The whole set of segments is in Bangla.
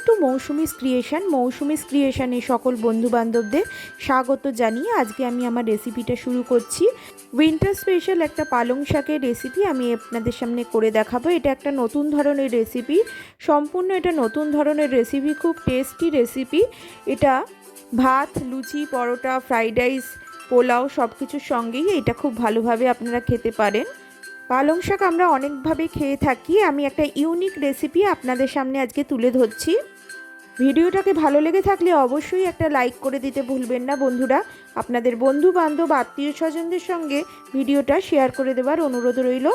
টু মৌসুমিস ক্রিয়েশনে সকল বন্ধুবান্ধবদের স্বাগত জানিয়ে আজকে আমি আমার রেসিপিটা শুরু করছি। উইন্টার স্পেশাল একটা পালং শাকের রেসিপি আমি আপনাদের সামনে করে দেখাবো। এটা একটা নতুন ধরনের রেসিপি, সম্পূর্ণ এটা নতুন ধরনের রেসিপি, খুব টেস্টি রেসিপি। এটা ভাত, লুচি, পরোটা, ফ্রাইড রাইস, পোলাও সব কিছুর সঙ্গেই এটা খুব ভালোভাবে আপনারা খেতে পারেন। পালং শাক আমরা অনেকভাবে খেয়ে থাকি, আমি একটা ইউনিক রেসিপি আপনাদের সামনে আজকে তুলে ধরছি। ভিডিওটাকে ভালো লেগে থাকলে অবশ্যই একটা লাইক করে দিতে ভুলবেন না বন্ধুরা। আপনাদের বন্ধু বান্ধব আত্মীয় স্বজনদের সঙ্গে ভিডিওটা শেয়ার করে দেওয়ার অনুরোধ রইল।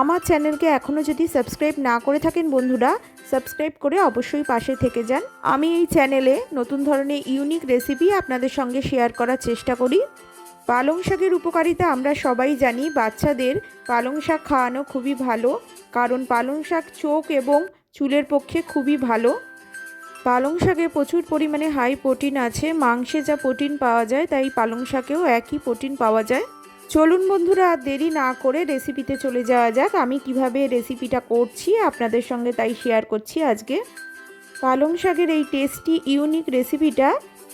আমার চ্যানেলকে এখনও যদি সাবস্ক্রাইব না করে থাকেন বন্ধুরা, সাবস্ক্রাইব করে অবশ্যই পাশে থেকে যান। আমি এই চ্যানেলে নতুন ধরনের ইউনিক রেসিপি আপনাদের সঙ্গে শেয়ার করার চেষ্টা করি। পালং শাকের উপকারিতা আমরা সবাই জানি। বাচ্চাদের পালং শাক খাওয়ানো খুবই ভালো, কারণ পালং শাক চোখ এবং চুলের পক্ষে খুবই ভালো। পালং শাকে প্রচুর পরিমাণে হাই প্রোটিন আছে। মাংসে যা প্রোটিন পাওয়া যায় তাই পালং শাকেও একই প্রোটিন পাওয়া যায়। চলুন বন্ধুরা, আর দেরি না করে রেসিপিতে চলে যাওয়া যাক। আমি কিভাবে রেসিপিটা করছি আপনাদের সঙ্গে তাই শেয়ার করছি আজকে। পালং শাকের এই টেস্টি ইউনিক রেসিপিটা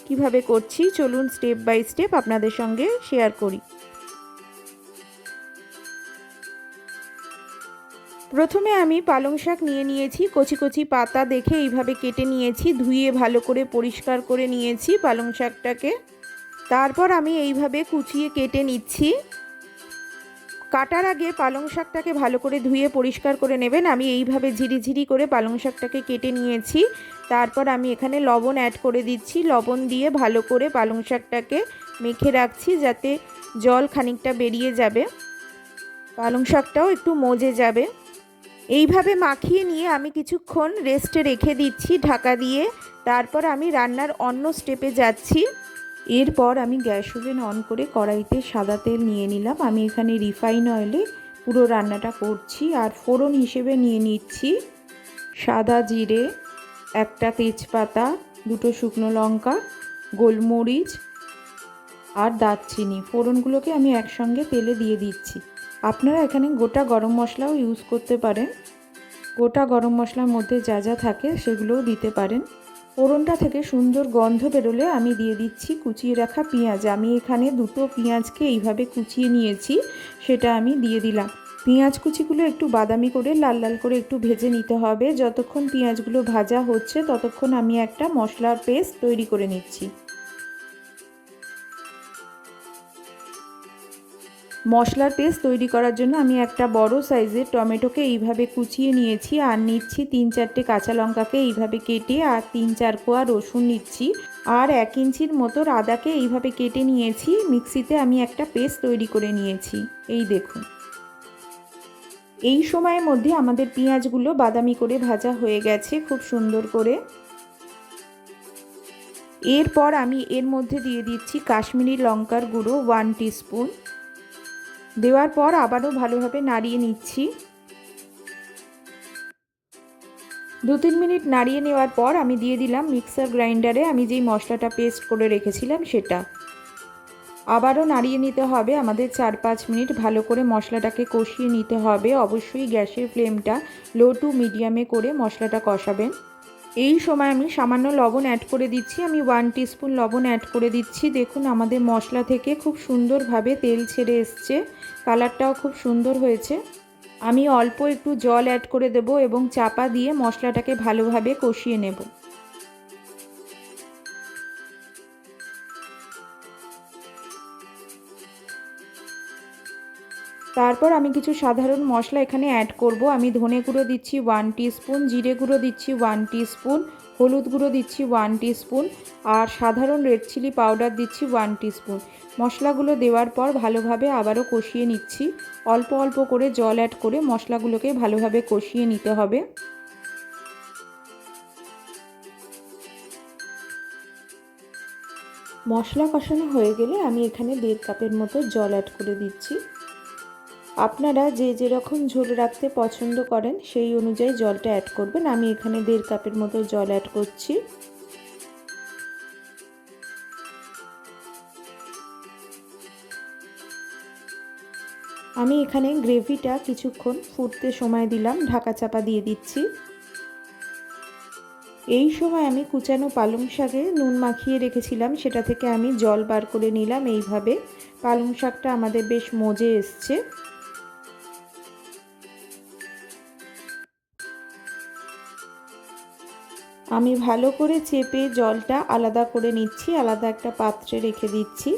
কিভাবে করছি চলুন স্টেপ বাই স্টেপ আপনাদের সঙ্গে শেয়ার করি। প্রথমে আমি পালং শাক নিয়ে নিয়েছি, কচি কচি পাতা দেখে এইভাবে কেটে নিয়েছি, ধুয়ে ভালো করে পরিষ্কার করে নিয়েছি পালং শাকটাকে। তারপর আমি এইভাবে কুচিয়ে কেটে নিচ্ছি। কাটার আগে পালং শাকটাকে ভালো করে ধুয়ে পরিষ্কার করে নেবেন। আমি এইভাবে ঝিরিঝিরি করে পালং শাকটাকে কেটে নিয়েছি। তারপর আমি এখানে লবণ অ্যাড করে দিচ্ছি। লবণ দিয়ে ভালো করে পালং শাকটাকে মেখে রাখছি, যাতে জল খানিকটা বেরিয়ে যাবে, পালং শাকটাও একটু মজে যাবে। এইভাবে মাখিয়ে নিয়ে আমি কিছুক্ষণ রেস্টে রেখে দিচ্ছি ঢাকা দিয়ে। তারপর আমি রান্নার অন্য স্টেপে যাচ্ছি। এরপর আমি গ্যাস ওভেন অন করে কড়াইতে সাদা তেল নিয়ে নিলাম। আমি এখানে রিফাইন অয়েলে পুরো রান্নাটা করছি। আর ফোড়ন হিসেবে নিয়ে নিচ্ছি সাদা জিরে, একটা তেজপাতা, দুটো শুকনো লঙ্কা, গোলমরিচ আর দারচিনি। ফোড়নগুলোকে আমি একসঙ্গে তেলে দিয়ে দিচ্ছি। আপনারা এখানে গোটা গরম মশলাও ইউজ করতে পারেন। গোটা গরম মশলার মধ্যে যা যা থাকে সেগুলোও দিতে পারেন। ফোড়নটা থেকে সুন্দর গন্ধ বেরোলে আমি দিয়ে দিচ্ছি কুচিয়ে রাখা পেঁয়াজ। আমি এখানে দুটো পেঁয়াজকে এইভাবে কুচিয়ে নিয়েছি, সেটা আমি দিয়ে দিলাম। পেঁয়াজ কুচিগুলো একটু বাদামি করে লাল লাল করে একটু ভেজে নিতে হবে। যতক্ষণ পেঁয়াজগুলো ভাজা হচ্ছে ততক্ষণ আমি একটা মশলার পেস্ট তৈরি করে নিচ্ছি। মশলার পেস্ট তৈরি করার জন্য আমি একটা বড় সাইজের টমেটোকে এইভাবে কুচিয়ে নিয়েছি, আর নিচ্ছি 3-4টে কাঁচা লঙ্কাকে এইভাবে কেটে, আর 3-4 কোয়া রসুন নিচ্ছি, আর 1 ইঞ্চির মতো আদাকে এইভাবে কেটে নিয়েছি। মিক্সিতে আমি একটা পেস্ট তৈরি করে নিয়েছি। এই দেখুন, এই সময়ের মধ্যে আমাদের পেঁয়াজগুলো বাদামি করে ভাজা হয়ে গেছে খুব সুন্দর করে। এরপর আমি এর মধ্যে দিয়ে দিচ্ছি কাশ্মীরি লঙ্কার গুঁড়ো 1 টিস্পুন। দেওয়ার পর আবারও ভালোভাবে নাড়িয়ে নিচ্ছি। 2-3 মিনিট নাড়িয়ে নেওয়ার পর আমি দিয়ে দিলাম মিক্সার গ্রাইন্ডারে আমি যেই মশলাটা পেস্ট করে রেখেছিলাম সেটা। আবারও নাড়িয়ে নিতে হবে আমাদের 4-5 মিনিট। ভালো করে মশলাটাকে কষিয়ে নিতে হবে। অবশ্যই গ্যাসের ফ্লেমটা লো টু মিডিয়ামে করে মশলাটা কষাবেন। এই সময় আমি সামান্য লবণ অ্যাড করে দিচ্ছি। আমি 1 টিস্পুন লবণ অ্যাড করে দিচ্ছি। দেখুন আমাদের মশলা থেকে খুব সুন্দরভাবে তেল ছেড়ে এসছে, কালারটাও খুব সুন্দর হয়েছে। আমি অল্প একটু জল অ্যাড করে দেব এবং চাপা দিয়ে মশলাটাকে ভালোভাবে কষিয়ে নেব। তারপর আমি কিছু সাধারণ মশলা এখানে অ্যাড করব। আমি ধনে গুঁড়ো দিচ্ছি 1 টিস্পুন, জিরে গুঁড়ো দিচ্ছি 1 টিস্পুন, হলুদ গুঁড়ো দিচ্ছি 1 টিস্পুন, আর সাধারণ রেড চিলি পাউডার দিচ্ছি 1 টিস্পুন। মশলাগুলো দেওয়ার পর ভালোভাবে আবারও কষিয়ে নিচ্ছি। অল্প অল্প করে জল অ্যাড করে মশলাগুলোকে ভালোভাবে কষিয়ে নিতে হবে। মশলা কষানো হয়ে গেলে আমি এখানে 1.5 কাপের মতো জল অ্যাড করে দিচ্ছি। আপনারা যে যেরকম ঝোল রাখতে পছন্দ করেন সেই অনুযায়ী জলটা অ্যাড করবেন। আমি এখানে 1.5 কাপের মতো জল অ্যাড করছি। আমি এখানে গ্রেভিটা কিছুক্ষণ ফুটতে সময় দিলাম, ঢাকা চাপা দিয়ে দিচ্ছি। এই সময় আমি কুচানো পালং শাকে নুন মাখিয়ে রেখেছিলাম, সেটা থেকে আমি জল বার করে নিলাম। এইভাবে পালং শাকটা আমাদের বেশ মজে এসছে। আমি ভালো করে চেপে জলটা আলাদা করে নিচ্ছি, আলাদা একটা পাত্রে রেখে দিচ্ছি।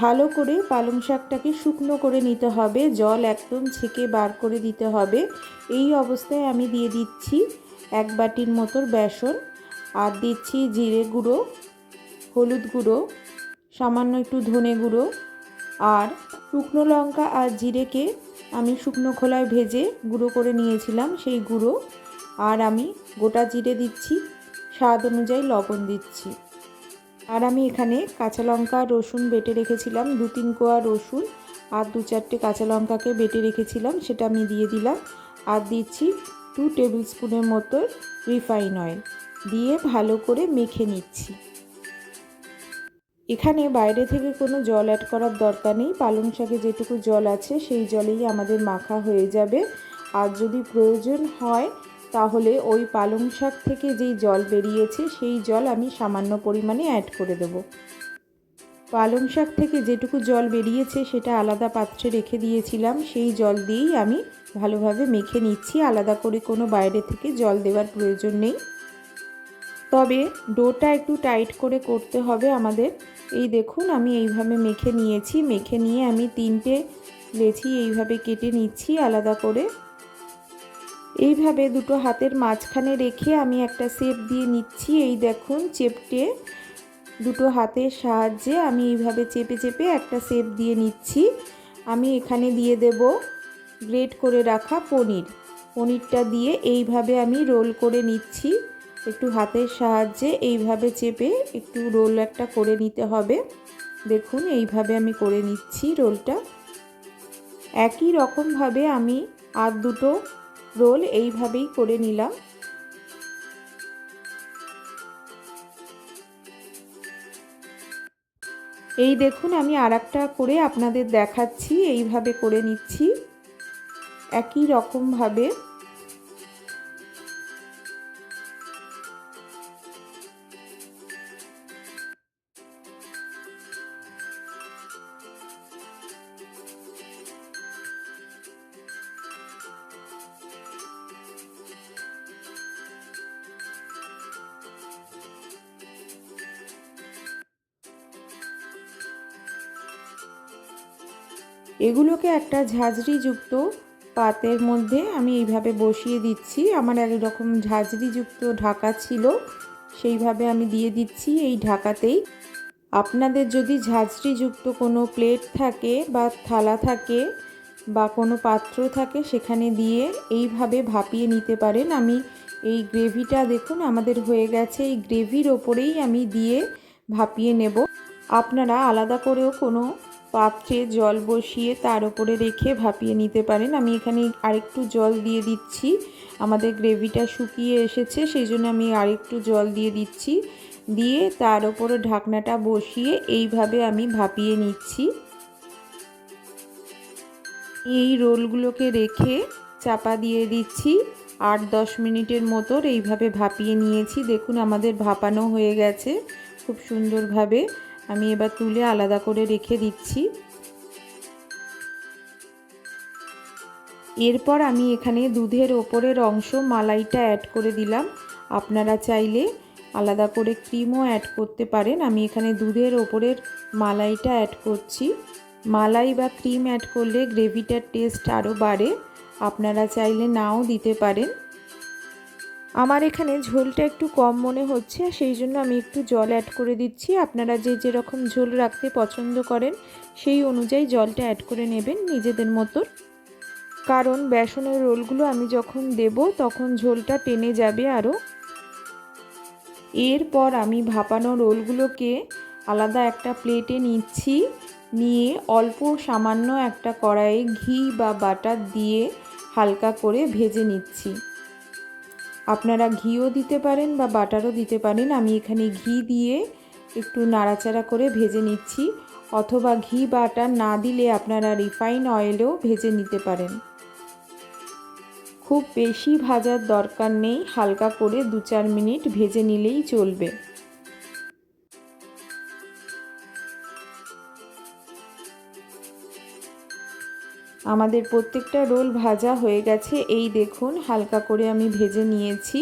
ভালো করে পালং শাকটাকে শুকনো করে নিতে হবে, জল একদম ছেঁকে বার করে দিতে হবে। এই অবস্থায় আমি দিয়ে দিচ্ছি 1 বাটির মতো বেসন, আর দিচ্ছি জিরে গুঁড়ো, হলুদ গুঁড়ো, সামান্য একটু ধনে গুঁড়ো, আর শুকনো লঙ্কা আর জিরেকে আমি শুকনো খোলায় ভেজে গুঁড়ো করে নিয়েছিলাম সেই গুঁড়ো, আর আমি গোটা জিরে দিচ্ছি, স্বাদ অনুযায়ী লবণ দিচ্ছি। আর আমি এখানে কাঁচা লঙ্কা রসুন বেটে রেখেছিলাম, 2-3 কোয়া রসুন আর 2-4টে কাঁচা লঙ্কাকে বেটে রেখেছিলাম, সেটা আমি দিয়ে দিলাম। আর দিচ্ছি 2 টেবিল স্পুনের মতো রিফাইন অয়েল দিয়ে ভালো করে মেখে নিচ্ছি। এখানে বাইরে থেকে কোনো জল অ্যাড করার দরকার নেই, পালং শাকে যেটুকু জল আছে সেই জলেই আমাদের মাখা হয়ে যাবে। আর যদি প্রয়োজন হয় তাহলে ওই পালং শাক থেকে যেই জল বেরিয়েছে সেই জল আমি সামান্য পরিমাণে অ্যাড করে দেব। পালং শাক থেকে যেটুকু জল বেরিয়েছে সেটা আলাদা পাত্রে রেখে দিয়েছিলাম, সেই জল দিয়েই আমি ভালোভাবে মেখে নিচ্ছি। আলাদা করে কোনো বাইরে থেকে জল দেওয়ার প্রয়োজন নেই। তবে ডোটা একটু টাইট করে করতে হবে আমাদের। এই দেখুন আমি এইভাবে মেখে নিয়েছি, মেখে নিয়ে আমি 3টে লেচি এইভাবে কেটে নিচ্ছি আলাদা করে। এইভাবে দুটো হাতের মাঝখানে রেখে আমি একটা শেপ দিয়ে নিচ্ছি। এই দেখুন চেপটে দুটো হাতের সাহায্যে আমি এইভাবে চেপে চেপে একটা শেপ দিয়ে নিচ্ছি। আমি এখানে দিয়ে দেব গ্রেট করে রাখা পনিরটা দিয়ে এইভাবে আমি রোল করে নিচ্ছি। একটু হাতের সাহায্যে এইভাবে চেপে একটু রোল একটা করে নিতে হবে। দেখুন এইভাবে আমি করে নিচ্ছি রোলটা। একই রকমভাবে আমি আর দুটো রোল এইভাবেই করে নিলাম। এই দেখুন আমি আরেকটা করে আপনাদের দেখাচ্ছি, এইভাবে করে নিচ্ছি একই রকমভাবে। এগুলোকে একটা ঝাঁঝরিযুক্ত পাতের মধ্যে আমি এইভাবে বসিয়ে দিচ্ছি। আমার একরকম ঝাঁঝরিযুক্ত ঢাকা ছিল, সেইভাবে আমি দিয়ে দিচ্ছি এই ঢাকাতেই। আপনাদের যদি ঝাঁঝরিযুক্ত কোনো প্লেট থাকে বা থালা থাকে বা কোনো পাত্র থাকে সেখানে দিয়ে এইভাবে ভাপিয়ে নিতে পারেন। আমি এই গ্রেভিটা দেখুন আমাদের হয়ে গেছে, এই গ্রেভির ওপরেই আমি দিয়ে ভাপিয়ে নেব। আপনারা আলাদা করেও কোনো পাত্রে জল বসিয়ে তার উপরে রেখে ভাপিয়ে নিতে পারেন। আমি এখানে আরেকটু জল দিয়ে দিচ্ছি, আমাদের গ্রেভিটা শুকিয়ে এসেছে সেই জন্য আমি আরেকটু জল দিয়ে দিচ্ছি, দিয়ে তার উপরে ঢাকনাটা বসিয়ে এইভাবে আমি ভাপিয়ে নিচ্ছি। এই রোলগুলোকে রেখে চাপা দিয়ে দিচ্ছি 8-10 মিনিটের মতো এইভাবে ভাপিয়ে নিয়েছি। দেখুন আমাদের ভাপানো হয়ে গেছে খুব সুন্দরভাবে। আমি এবার তুলে আলাদা করে রেখে দিচ্ছি। এরপর আমি এখানে দুধের ওপরের অংশ মালাইটা অ্যাড করে দিলাম। আপনারা চাইলে আলাদা করে ক্রিমও অ্যাড করতে পারেন। আমি এখানে দুধের ওপরের মালাইটা অ্যাড করছি। মালাই বা ক্রিম অ্যাড করলে গ্রেভিটার টেস্ট আরও বাড়ে, আপনারা চাইলে নাও দিতে পারেন। আমার এখানে ঝোলটা একটু কম মনে হচ্ছে, সেই জন্য আমি একটু জল অ্যাড করে দিচ্ছি। আপনারা যে যেরকম ঝোল রাখতে পছন্দ করেন সেই অনুযায়ী জলটা অ্যাড করে নেবেন নিজেদের মতো, কারণ বেসনের রোলগুলো আমি যখন দেব তখন ঝোলটা টেনে যাবে আরও। এরপর আমি ভাপানো রোলগুলোকে আলাদা একটা প্লেটে নিচ্ছি, নিয়ে অল্প সামান্য একটা কড়াইয়ে ঘি বা বাটার দিয়ে হালকা করে ভেজে নিচ্ছি। আপনারা ঘিও দিতে পারেন বা বাটারও দিতে পারেন। আমি এখানে ঘি দিয়ে একটু নাড়াচাড়া করে ভেজে নিচ্ছি। অথবা ঘি বাটার না দিলে আপনারা রিফাইন অয়েলেও ভেজে নিতে পারেন। খুব বেশি ভাজার দরকার নেই, হালকা করে 2-4 মিনিট ভেজে নিলেই চলবে। আমাদের প্রত্যেকটা রোল ভাজা হয়ে গেছে, এই দেখুন হালকা করে আমি ভেজে নিয়েছি।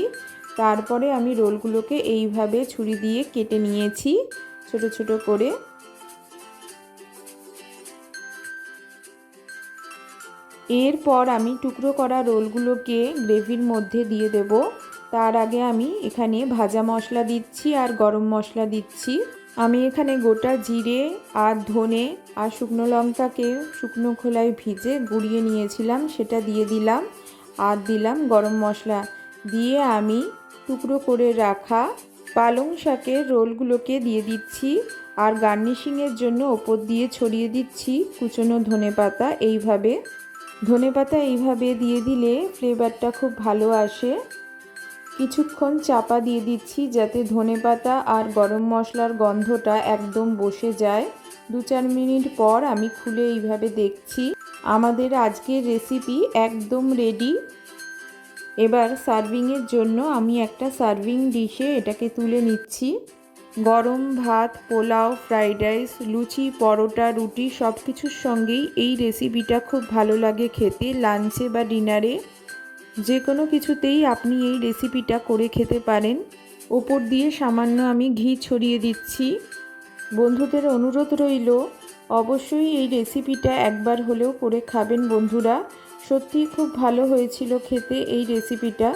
তারপরে আমি রোলগুলোকে এইভাবে ছুরি দিয়ে কেটে নিয়েছি ছোট ছোট করে। এরপর আমি টুকরো করা রোলগুলোকে গ্রেভির মধ্যে দিয়ে দেব। তার আগে আমি এখানে ভাজা মশলা দিচ্ছি আর গরম মশলা দিচ্ছি। আমি এখানে গোটা জিরে আর ধনে আর শুকনো লঙ্কাকে শুকনো খোলায় ভিজে গুঁড়িয়ে নিয়েছিলাম, সেটা দিয়ে দিলাম। আর দিলাম গরম মশলা দিয়ে আমি টুকরো করে রাখা পালং শাকের রোলগুলোকে দিয়ে দিচ্ছি। আর গার্নিশিংয়ের জন্য ওপর দিয়ে ছড়িয়ে দিচ্ছি কুচনো ধনেপাতা। ধনেপাতা এইভাবে দিয়ে দিলে ফ্লেভারটা খুব ভালো আসে। কিছুক্ষণ চাপা দিয়ে দিচ্ছি যাতে ধনেপাতা আর গরম মশলার গন্ধটা একদম বসে যায়। 2-4 মিনিট পর আমি খুলে এইভাবে দেখছি, আমাদের আজকের রেসিপি একদম রেডি। এবার সার্ভিংয়ের জন্য আমি একটা সার্ভিং ডিশে এটাকে তুলে নিচ্ছি। গরম ভাত, পোলাও, ফ্রাইড রাইস, লুচি, পরোটা, রুটি সব কিছুর সঙ্গেই এই রেসিপিটা খুব ভালো লাগে খেতে। লাঞ্চে বা ডিনারে যে কোনো কিছুতেই আপনি এই রেসিপিটা করে খেতে পারেন। ওপর দিয়ে সামান্য আমি ঘি ছড়িয়ে দিচ্ছি। বন্ধুদের অনুরোধ রইল অবশ্যই এই রেসিপিটা একবার হলেও করে খাবেন বন্ধুরা। সত্যিই খুব ভালো হয়েছিল খেতে এই রেসিপিটা।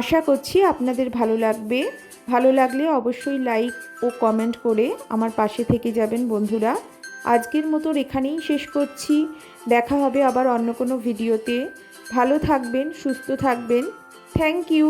আশা করছি আপনাদের ভালো লাগবে। ভালো লাগলে অবশ্যই লাইক ও কমেন্ট করে আমার পাশে থেকে যাবেন বন্ধুরা। আজকের মতো এখানেই শেষ করছি। দেখা হবে আবার অন্য কোনো ভিডিওতে। ভালো থাকবেন, সুস্থ থাকবেন। Thank you.